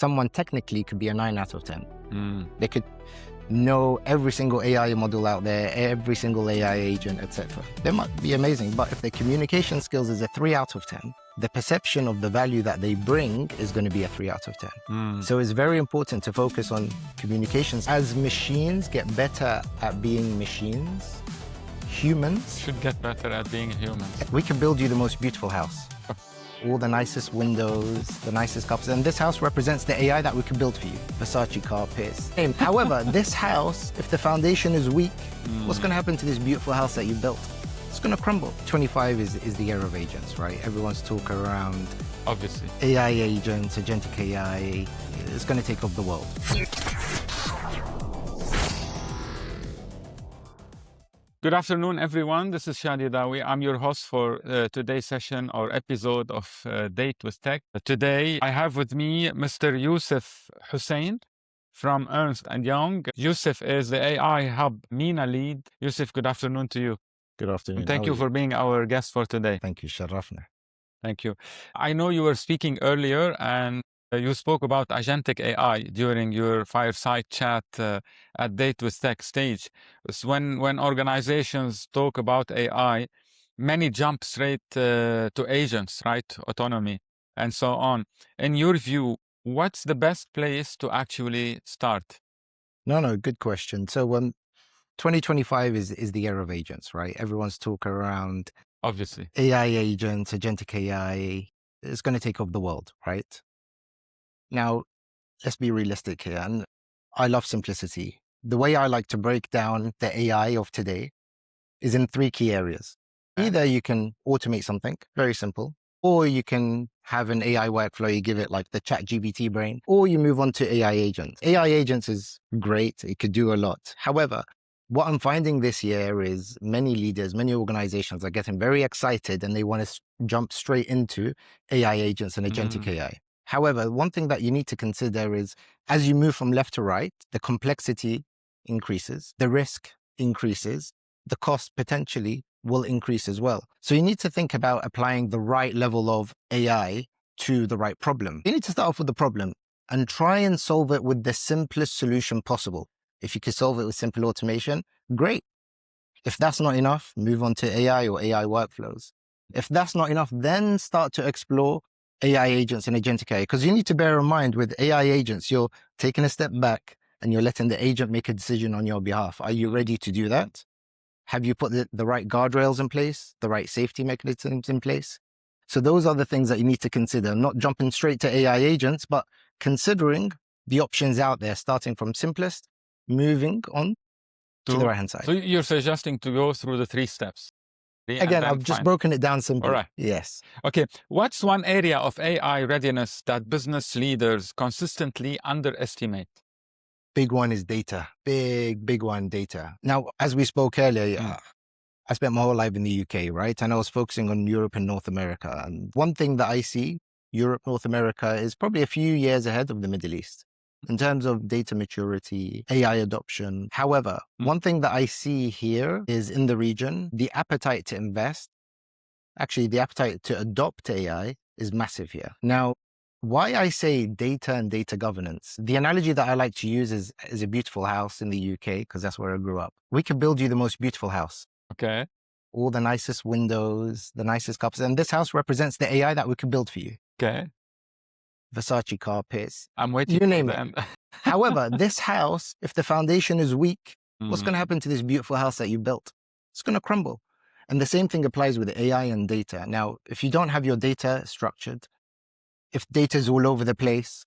someone technically could be a 9 out of 10. They could know every single AI model out there, every single AI agent, etc. They might be amazing, but if their communication skills is a 3 out of 10, the perception of the value that they bring is going to be a 3 out of 10. So it's very important to focus on communications. As machines get better at being machines, humans should get better at being humans. We can build you the most beautiful house. All the nicest windows, the nicest carpets. And this house represents the AI that we can build for you. Versace carpets. However, this house, if the foundation is weak, what's going to happen to this beautiful house that you built? It's going to crumble. 25 is the era of agents, right? Everyone's talking around, obviously, AI agents, agentic AI. It's going to take over the world. Good afternoon, everyone. This is Shadi Dawi. I'm your host for today's session or episode of Date with Tech. Today, I have with me Mr. Yousif Hussain from Ernst Young. Yousif is the AI Hub MENA lead. Yousif, good afternoon to you. Good afternoon. And thank you for being our guest for today. Thank you, Sharafna. Thank you. I know you were speaking earlier and you spoke about agentic AI during your fireside chat at Date with Tech stage. So when organizations talk about AI, many jump straight to agents, right? Autonomy and so on. In your view, what's the best place to actually start? No, good question. So 2025 is the era of agents, right? Everyone's talking around, obviously, AI agents, agentic AI. It's going to take over the world, right? Now, let's be realistic here. And I love simplicity. The way I like to break down the AI of today is in 3 key areas. Either you can automate something, very simple, or you can have an AI workflow, you give it like the ChatGPT brain, or you move on to AI agents. AI agents is great. It could do a lot. However, what I'm finding this year is many leaders, many organizations are getting very excited and they want to jump straight into AI agents and agentic AI. However, one thing that you need to consider is as you move from left to right, the complexity increases, the risk increases, the cost potentially will increase as well. So you need to think about applying the right level of AI to the right problem. You need to start off with the problem and try and solve it with the simplest solution possible. If you can solve it with simple automation, great. If that's not enough, move on to AI or AI workflows. If that's not enough, then start to explore AI agents and agentic AI. Because you need to bear in mind with AI agents, you're taking a step back and you're letting the agent make a decision on your behalf. Are you ready to do that? Have you put the right guardrails in place, the right safety mechanisms in place? So those are the things that you need to consider, not jumping straight to AI agents, but considering the options out there, starting from simplest, moving on to the right-hand side. So you're suggesting to go through the 3 steps. Again, I've just broken it down simply. All right. Yes. Okay. What's one area of AI readiness that business leaders consistently underestimate? Big one is data. Big one, data. Now, as we spoke earlier, I spent my whole life in the UK, right? And I was focusing on Europe and North America. And one thing that I see, Europe, North America is probably a few years ahead of the Middle East in terms of data maturity, AI adoption. However, one thing that I see here is in the region, the appetite to invest, actually the appetite to adopt AI is massive here. Now, why I say data and data governance, the analogy that I like to use is a beautiful house in the UK, because that's where I grew up. We can build you the most beautiful house. Okay. All the nicest windows, the nicest carpets. And this house represents the AI that we can build for you. Okay. Versace carpets. I'm waiting. You name it. However, this house, if the foundation is weak, what's going to happen to this beautiful house that you built? It's going to crumble. And the same thing applies with AI and data. Now, if you don't have your data structured, if data is all over the place,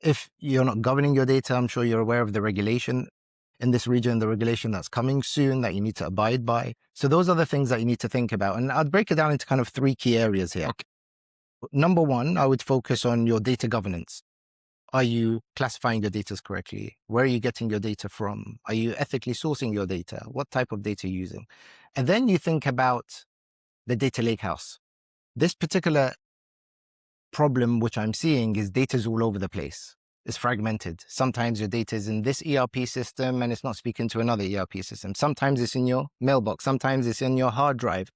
if you're not governing your data, I'm sure you're aware of the regulation in this region, the regulation that's coming soon that you need to abide by. So those are the things that you need to think about. And I'd break it down into kind of 3 key areas here. Okay. Number 1, I would focus on your data governance. Are you classifying your data correctly? Where are you getting your data from? Are you ethically sourcing your data? What type of data are you using? And then you think about the data lakehouse. This particular problem which I'm seeing is data is all over the place. It's fragmented. Sometimes your data is in this ERP system and it's not speaking to another ERP system. Sometimes it's in your mailbox. Sometimes it's in your hard drive.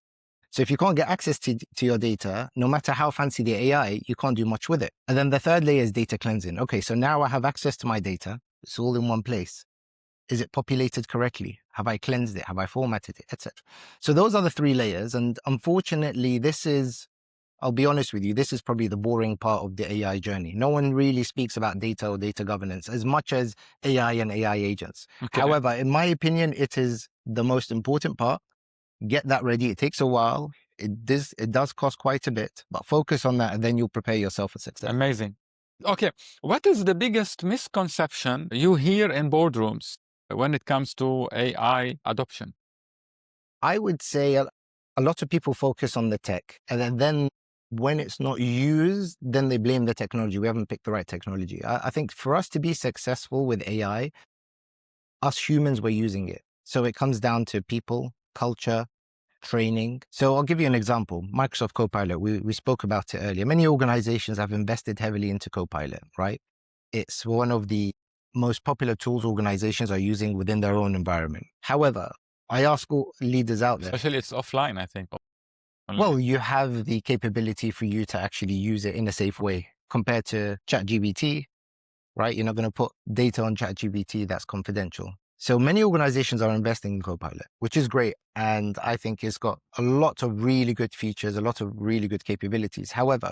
So if you can't get access to your data, no matter how fancy the AI, you can't do much with it. And then the third layer is data cleansing. Okay, so now I have access to my data. It's all in one place. Is it populated correctly? Have I cleansed it? Have I formatted it, etc.? So those are the three layers. And unfortunately, I'll be honest with you, this is probably the boring part of the AI journey. No one really speaks about data or data governance as much as AI and AI agents. Okay. However, in my opinion, it is the most important part. Get that ready. It takes a while. It does cost quite a bit, but focus on that and then you'll prepare yourself for success. Amazing. Okay, what is the biggest misconception you hear in boardrooms when it comes to AI adoption? I would say a lot of people focus on the tech, and then when it's not used, then they blame the technology. We haven't picked the right technology. I think for us to be successful with AI, us humans were using it. So it comes down to people, culture, training. So I'll give you an example. Microsoft Copilot, we spoke about it earlier. Many organizations have invested heavily into Copilot, right? It's one of the most popular tools organizations are using within their own environment. However, I ask all leaders out there. Especially it's offline, I think. Online. Well, you have the capability for you to actually use it in a safe way compared to ChatGPT, right? You're not going to put data on ChatGPT that's confidential. So many organizations are investing in Copilot, which is great. And I think it's got a lot of really good features, a lot of really good capabilities. However,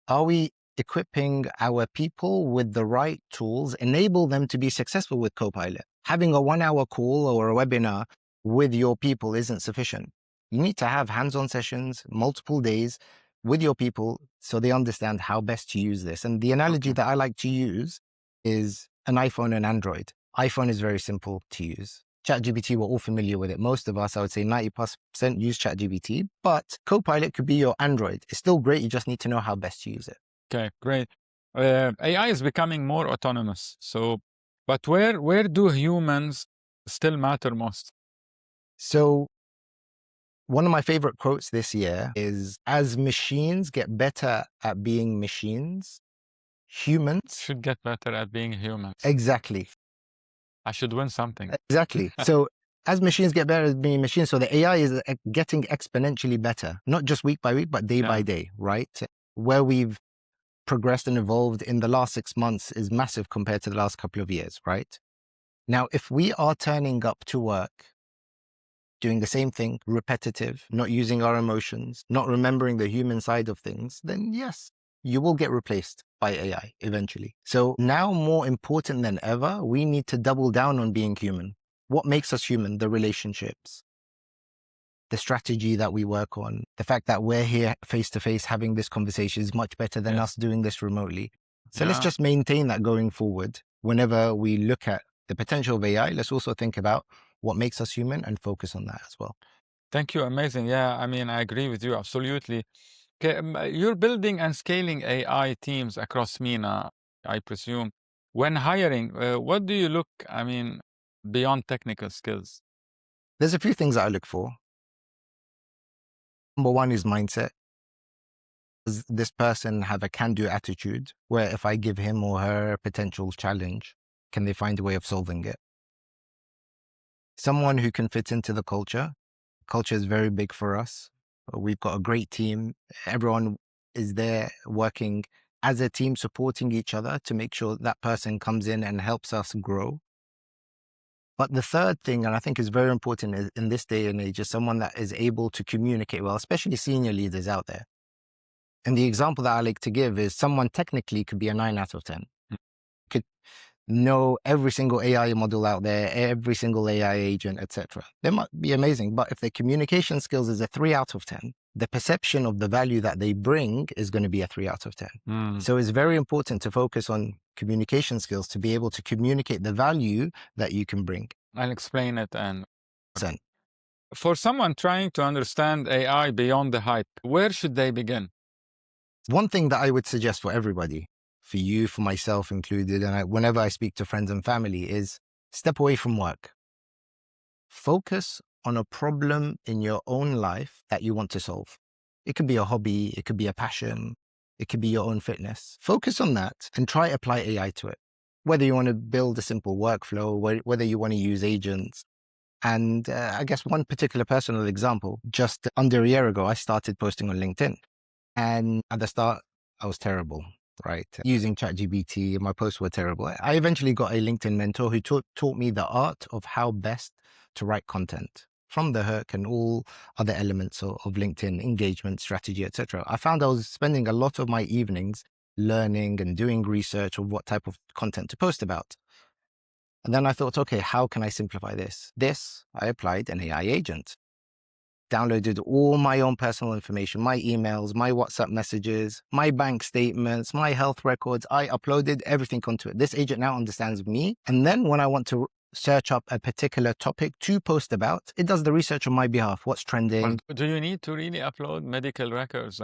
are we equipping our people with the right tools, enable them to be successful with Copilot? Having a 1-hour call or a webinar with your people isn't sufficient. You need to have hands-on sessions, multiple days with your people so they understand how best to use this. And the analogy that I like to use is an iPhone and Android. iPhone is very simple to use. ChatGPT, we're all familiar with it. Most of us, I would say 90+% use ChatGPT, but Copilot could be your Android. It's still great. You just need to know how best to use it. Okay, great. AI is becoming more autonomous. But where do humans still matter most? So one of my favorite quotes this year is, as machines get better at being machines, humans should get better at being humans. Exactly. I should win something. Exactly. So as machines get better at being machines, so the AI is getting exponentially better, not just week by week, but day by day, right? Where we've progressed and evolved in the last 6 months is massive compared to the last couple of years, right? Now, if we are turning up to work, doing the same thing, repetitive, not using our emotions, not remembering the human side of things, then yes, you will get replaced by AI eventually. So now more important than ever, we need to double down on being human. What makes us human? The relationships, the strategy that we work on, the fact that we're here face to face having this conversation is much better than us doing this remotely. So let's just maintain that going forward. Whenever we look at the potential of AI, let's also think about what makes us human and focus on that as well. Thank you. Amazing. Yeah, I mean, I agree with you. Absolutely. Okay, you're building and scaling AI teams across MENA, I presume. When hiring, what do you look, beyond technical skills? There's a few things that I look for. Number one is mindset. Does this person have a can-do attitude where if I give him or her a potential challenge, can they find a way of solving it? Someone who can fit into the culture. Culture is very big for us. We've got a great team. Everyone is there working as a team, supporting each other to make sure that person comes in and helps us grow. But the third thing, and I think is very important in this day and age, is someone that is able to communicate well, especially senior leaders out there. And the example that I like to give is someone technically could be a 9 out of 10. Could know every single AI model out there, every single AI agent, etc. They might be amazing, but if their communication skills is a 3 out of 10, the perception of the value that they bring is going to be a 3 out of 10. So it's very important to focus on communication skills to be able to communicate the value that you can bring. I'll explain it. And for someone trying to understand AI beyond the hype, where should they begin? One thing that I would suggest for everybody, for you, for myself included, and whenever I speak to friends and family, is step away from work. Focus on a problem in your own life that you want to solve. It could be a hobby, it could be a passion, it could be your own fitness. Focus on that and try apply AI to it. Whether you want to build a simple workflow, whether you want to use agents, And I guess one particular personal example, just under a year ago, I started posting on LinkedIn. And at the start, I was terrible, right? Using ChatGPT, my posts were terrible. I eventually got a LinkedIn mentor who taught me the art of how best to write content from the hook and all other elements of LinkedIn engagement, strategy, etc. I found I was spending a lot of my evenings learning and doing research of what type of content to post about. And then I thought, okay, how can I simplify this? I applied an AI agent, downloaded all my own personal information, my emails, my WhatsApp messages, my bank statements, my health records. I uploaded everything onto it. This agent now understands me. And then when I want to search up a particular topic to post about, it does the research on my behalf. What's trending? But do you need to really upload medical records?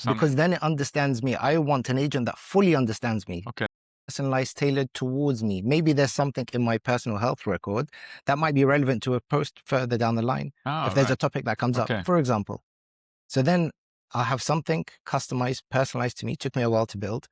Because then it understands me. I want an agent that fully understands me. Okay. Personalized, tailored towards me. Maybe there's something in my personal health record that might be relevant to a post further down the line. If there's a topic that comes up, for example. So then I'll have something customized, personalized to me. It took me a while to build.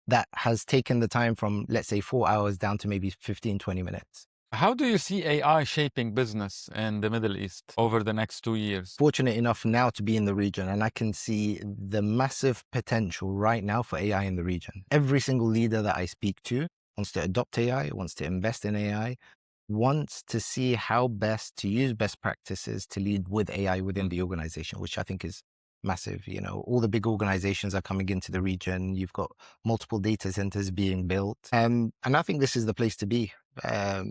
That has taken the time from, let's say, 4 hours down to maybe 15, 20 minutes. How do you see AI shaping business in the Middle East over the next 2 years? Fortunate enough now to be in the region, and I can see the massive potential right now for AI in the region. Every single leader that I speak to wants to adopt AI, wants to invest in AI, wants to see how best to use best practices to lead with AI within the organization, which I think is massive. You know, all the big organizations are coming into the region. You've got multiple data centers being built. And I think this is the place to be.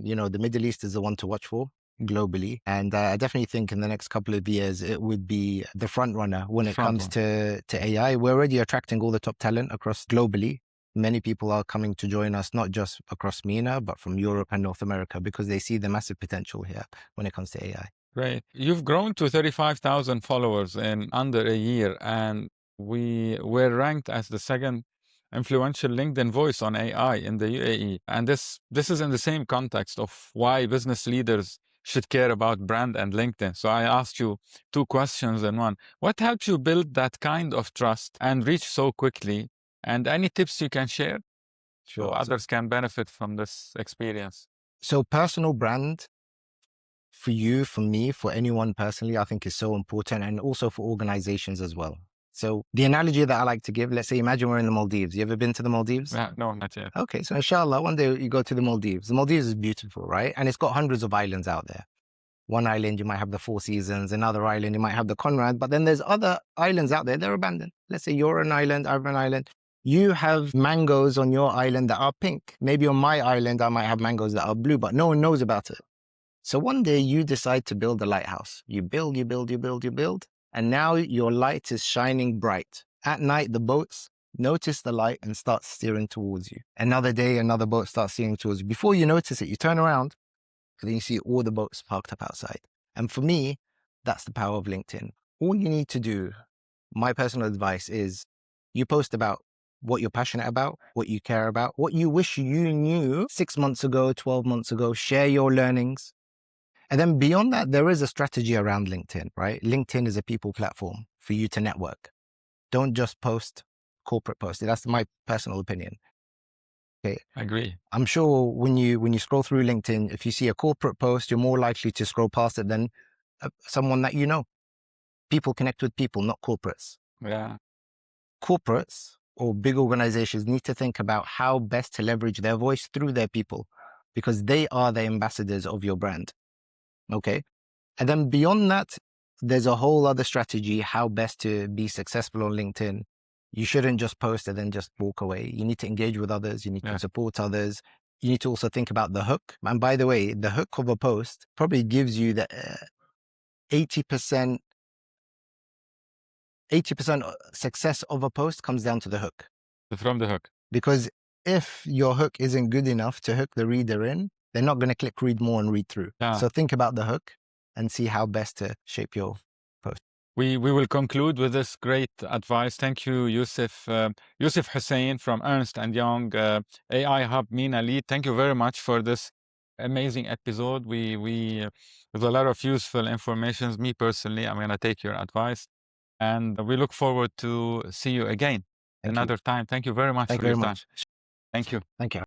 You know, the Middle East is the one to watch for globally. And I definitely think in the next couple of years, it would be the front runner when it comes to AI. We're already attracting all the top talent across globally. Many people are coming to join us, not just across MENA, but from Europe and North America, because they see the massive potential here when it comes to AI. Great. You've grown to 35,000 followers in under a year, and we were ranked as the second influential LinkedIn voice on AI in the UAE. And this is in the same context of why business leaders should care about brand and LinkedIn. So I asked you 2 questions in one. What helped you build that kind of trust and reach so quickly? And any tips you can share so others can benefit from this experience? So personal brand for you, for me, for anyone personally, I think is so important, and also for organizations as well. So the analogy that I like to give, let's say, imagine we're in the Maldives. You ever been to the Maldives? No, not yet. Okay, so inshallah, one day you go to the Maldives. The Maldives is beautiful, right? And it's got hundreds of islands out there. One island, you might have the Four Seasons. Another island, you might have the Conrad. But then there's other islands out there, they're abandoned. Let's say you're an island, I'm an island. You have mangoes on your island that are pink. Maybe on my island, I might have mangoes that are blue, but no one knows about it. So one day you decide to build a lighthouse. You build, and now your light is shining bright. At night, the boats notice the light and start steering towards you. Another day, another boat starts steering towards you. Before you notice it, you turn around, and then you see all the boats parked up outside. And for me, that's the power of LinkedIn. All you need to do, my personal advice is, you post about what you're passionate about, what you care about, what you wish you knew 6 months ago, 12 months ago, share your learnings. And then beyond that, there is a strategy around LinkedIn, right? LinkedIn is a people platform for you to network. Don't just post corporate posts. That's my personal opinion. Okay. I agree. I'm sure when you scroll through LinkedIn, if you see a corporate post, you're more likely to scroll past it than someone that you know. People connect with people, not corporates. Yeah. Corporates or big organizations need to think about how best to leverage their voice through their people, because they are the ambassadors of your brand. Okay. And then beyond that, there's a whole other strategy, how best to be successful on LinkedIn. You shouldn't just post and then just walk away. You need to engage with others. You need to support others. You need to also think about the hook. And by the way, the hook of a post probably gives you the 80% success of a post comes down to the hook. From the hook. Because if your hook isn't good enough to hook the reader in, they're not going to click read more and read through. So think about the hook and see how best to shape your post. We will conclude with this great advice. Thank you, Yousif. Yousif Hussain from Ernst Young, AI Hub MENA lead. Thank you very much for this amazing episode. We with a lot of useful information. Me personally, I'm going to take your advice, and we look forward to see you again another time. Thank you very much for your time. Thank you. Thank you.